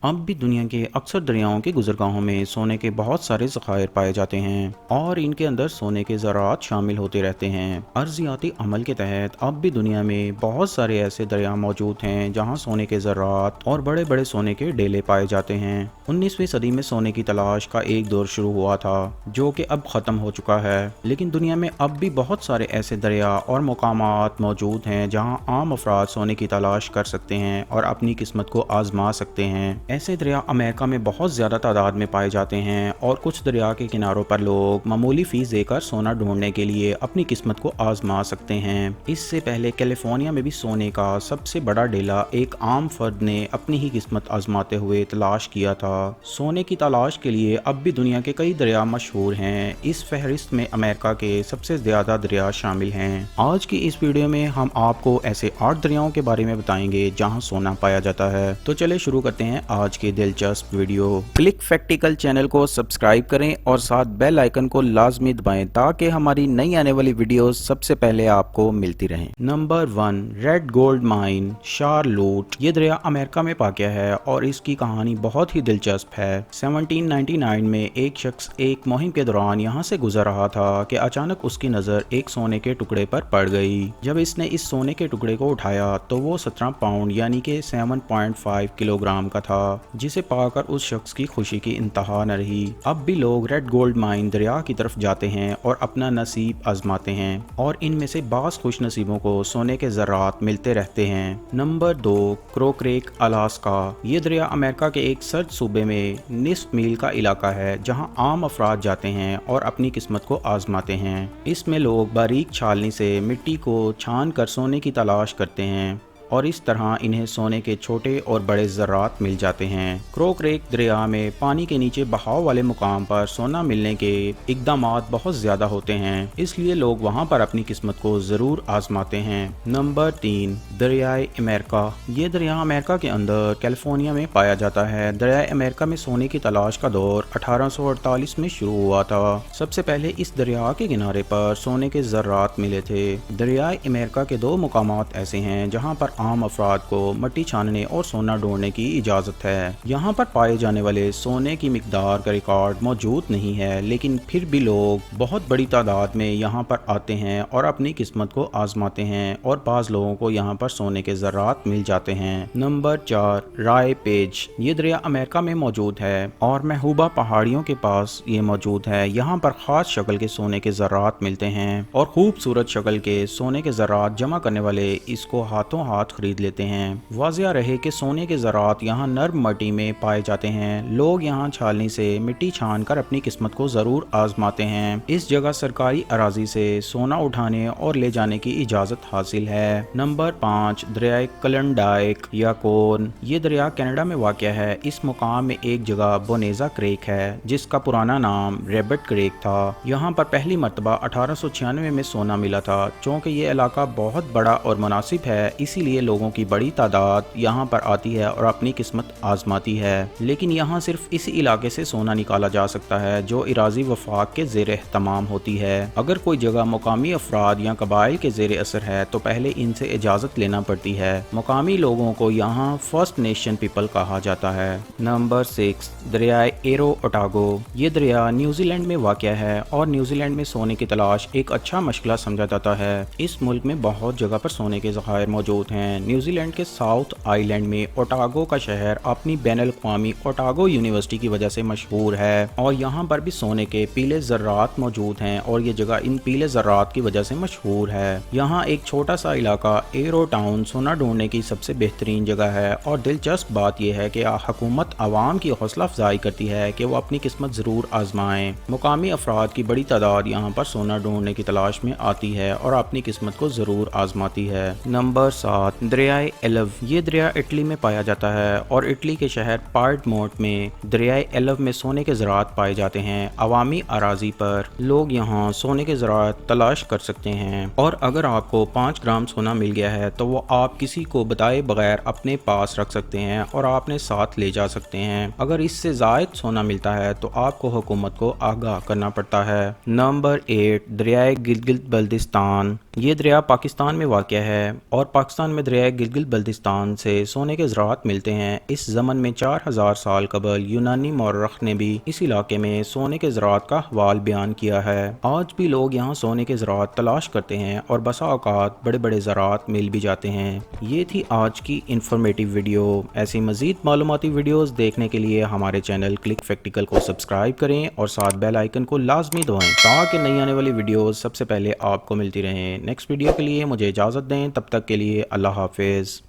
अब भी दुनिया के अक्सर दरियाओं के गुज़रगाहों में सोने के बहुत सारे ज़खायर पाए जाते हैं और इनके अंदर सोने के ज़रात शामिल होते रहते हैं। अर्जियाती अमल के तहत अब भी दुनिया में बहुत सारे ऐसे दरिया मौजूद हैं जहां सोने के ज़रात और बड़े बड़े सोने के डेले पाए जाते हैं। 19वीं सदी में सोने की तलाश का एक दौर शुरू हुआ था जो कि अब ख़त्म हो चुका है, लेकिन दुनिया में अब भी बहुत सारे ऐसे दरिया और मकामात मौजूद हैं जहां आम अफराद सोने की तलाश कर सकते हैं और अपनी किस्मत को आजमा सकते हैं। ऐसे दरिया अमेरिका में बहुत ज़्यादा तादाद में पाए जाते हैं और कुछ दरिया के किनारों पर लोग मामूली फ़ीस देकर सोना ढूंढने के लिए अपनी किस्मत को आजमा सकते हैं। इससे पहले कैलिफोर्निया में भी सोने का सबसे बड़ा डेला एक आम फर्द ने अपनी ही किस्मत आजमाते हुए तलाश किया था। सोने की तलाश के लिए अब भी दुनिया के कई दरिया मशहूर हैं। इस फहरिस्त में अमेरिका के सबसे ज़्यादा दरिया शामिल हैं। आज की इस वीडियो में हम आपको ऐसे 8 दरियाओं के बारे में बताएंगे जहां सोना पाया जाता है। तो चले शुरू करते हैं आज की दिलचस्प वीडियो। क्लिक फैक्टिकल चैनल को सब्सक्राइब करें और साथ बेल आइकन को लाजमी दबाएं ताकि हमारी नई आने वाली वीडियोस सबसे पहले आपको मिलती रहें। Number 1, red gold mine Charlotte. ये दरिया अमेरिका में वाक़या है और इसकी कहानी बहुत ही दिलचस्प है। 1799 में एक शख्स एक मुहिम के दौरान यहाँ से गुजर रहा था कि अचानक उसकी नज़र एक सोने के टुकड़े पर पड़ गई। जब इसने इस सोने के टुकड़े को उठाया तो वो 17 पाउंड यानी कि 7.5 किलोग्राम का था, जिसे पाकर उस शख्स की खुशी की इंतहा न रही। अब भी लोग रेड गोल्ड माइन दरिया की तरफ जाते हैं और अपना नसीब आजमाते हैं और इनमें से बास खुश नसीबों को सोने के ज़रात मिलते रहते हैं। नंबर 2, क्रोक्रेक अलास्का। ये दरिया अमेरिका के एक सर्द सूबे में निस्फ मील का इलाका है जहां आम अफराद जाते हैं और अपनी किस्मत को आजमाते हैं। इसमें लोग बारीक छालनी से मिट्टी को छान कर सोने की तलाश करते हैं और इस तरह इन्हें सोने के छोटे और बड़े ज़रात मिल जाते हैं। क्रोक्रेक दरिया में पानी के नीचे बहाव वाले मुकाम पर सोना मिलने के इक़दामात बहुत ज़्यादा होते हैं, इसलिए लोग वहां पर अपनी किस्मत को ज़रूर आजमाते हैं। नंबर 3, दरियाए अमेरिका। ये दरिया अमेरिका के अंदर कैलिफोर्निया में पाया जाता है। दरियाए अमेरिका में सोने की तलाश का दौर 1848 में शुरू हुआ था। सबसे पहले इस दरिया के किनारे पर सोने के ज़रात मिले थे। दरियाए अमेरिका के 2 मुकामात ऐसे हैं जहाँ पर आम अफराद को मट्टी छानने और सोना ढूंढने की इजाज़त है। यहाँ पर पाए जाने वाले सोने की मिकदार का रिकॉर्ड मौजूद नहीं है, लेकिन फिर भी लोग बहुत बड़ी तादाद में यहाँ पर आते हैं और अपनी किस्मत को आजमाते हैं और बाज़ लोगों को यहाँ पर सोने के ज़रात मिल जाते हैं। नंबर 4, राय पेज। ये दरिया अमेरिका में मौजूद है और महबूबा पहाड़ियों के पास ये मौजूद है। यहाँ पर ख़ास शक्ल के सोने के ज़रात मिलते हैं और खूबसूरत शक्ल के सोने के ज़रात जमा करने वाले इसको हाथों हाथ खरीद लेते हैं। वाज़िया रहे कि सोने के ज़रात यहाँ नर्म मट्टी में पाए जाते हैं। लोग यहाँ छालनी से मिट्टी छान कर अपनी किस्मत को ज़रूर आजमाते हैं। इस जगह सरकारी अराजी से सोना उठाने और ले जाने की इजाज़त हासिल है। नंबर 5, दरिया क्लैंडाइक या कोर्न। ये दरिया कनाडा में वाक़या है। इस मुकाम में एक जगह बोनेजा क्रेक है जिसका पुराना नाम रेबट क्रेक था। यहाँ पर पहली मरतबा 1896 में सोना मिला था। चूँकि ये इलाका बहुत बड़ा और मुनासिब है, इसीलिए लोगों की बड़ी तादाद यहाँ पर आती है और अपनी किस्मत आजमाती है। लेकिन यहाँ सिर्फ इसी इलाके से सोना निकाला जा सकता है जो इराजी वफाक के ज़ेर एहतमाम होती है। अगर कोई जगह मुकामी अफराद या कबाइल के ज़ेर असर है तो पहले इनसे इजाज़त लेना पड़ती है। मुकामी लोगों को यहाँ फर्स्ट नेशन पीपल कहा जाता है। नंबर 6, दरियाए एरो ओटागो। ये दरिया न्यूजीलैंड में वाक़या है और न्यूजीलैंड में सोने की तलाश एक अच्छा मशगला समझा जाता है। इस मुल्क में बहुत जगह पर सोने के ज़खायर मौजूद हैं। न्यूजीलैंड के साउथ आइलैंड में ओटागो का शहर अपनी बैनुल-अक़वामी ओटागो यूनिवर्सिटी की वजह से मशहूर है और यहाँ पर भी सोने के पीले ज़रात मौजूद हैं और ये जगह इन पीले ज़रात की वजह से मशहूर है। यहाँ एक छोटा सा इलाका एरो टाउन सोना ढूंढने की सबसे बेहतरीन जगह है और दिलचस्प बात यह है कि हुकूमत आवाम की हौसला अफजाई करती है कि वो अपनी किस्मत ज़रूर आजमाएं। मुकामी अफराद की बड़ी तादाद यहाँ पर सोना ढूंढने की तलाश में आती है और अपनी किस्मत को ज़रूर आजमाती है। Number 7, दरियाए allow. ये दरिया इटली में पाया जाता है और इटली के शहर पार्डमोंट में दरियाए एलव में सोने के ज़रात पाए जाते हैं। अवामी अराजी पर लोग यहाँ सोने के ज़रात तलाश कर सकते हैं और अगर आपको 5 ग्राम सोना मिल गया है तो वो आप किसी को बताए बगैर अपने पास रख सकते हैं और आपने साथ ले जा सकते हैं। अगर इससे ज़ायद सोना मिलता है तो आपको हुकूमत को आगाह करना पड़ता है। नंबर 8, दरियाए गिलगित बल्तिस्तान। ये दरिया पाकिस्तान में वाक़या है और पाकिस्तान में دریائے گلگت بلتستان سے سونے کے زراعت ملتے ہیں۔ اس زمن میں 4000 سال قبل یونانی مورخ نے بھی اس علاقے میں سونے کے زراعت کا احوال بیان کیا ہے۔ آج بھی لوگ یہاں سونے کے زراعت تلاش کرتے ہیں اور بسا اوقات بڑے بڑے زراعت مل بھی جاتے ہیں۔ یہ تھی آج کی انفارمیٹیو ویڈیو۔ ایسی مزید معلوماتی ویڈیوز دیکھنے کے لیے ہمارے چینل کلک فیکٹیکل کو سبسکرائب کریں اور ساتھ بیل آئیکن کو لازمی دبائیں تاکہ نئی آنے والی ویڈیوز سب سے پہلے آپ کو ملتی رہیں۔ نیکسٹ ویڈیو کے لیے مجھے اجازت دیں، تب تک کے لیے اللہ حافظ۔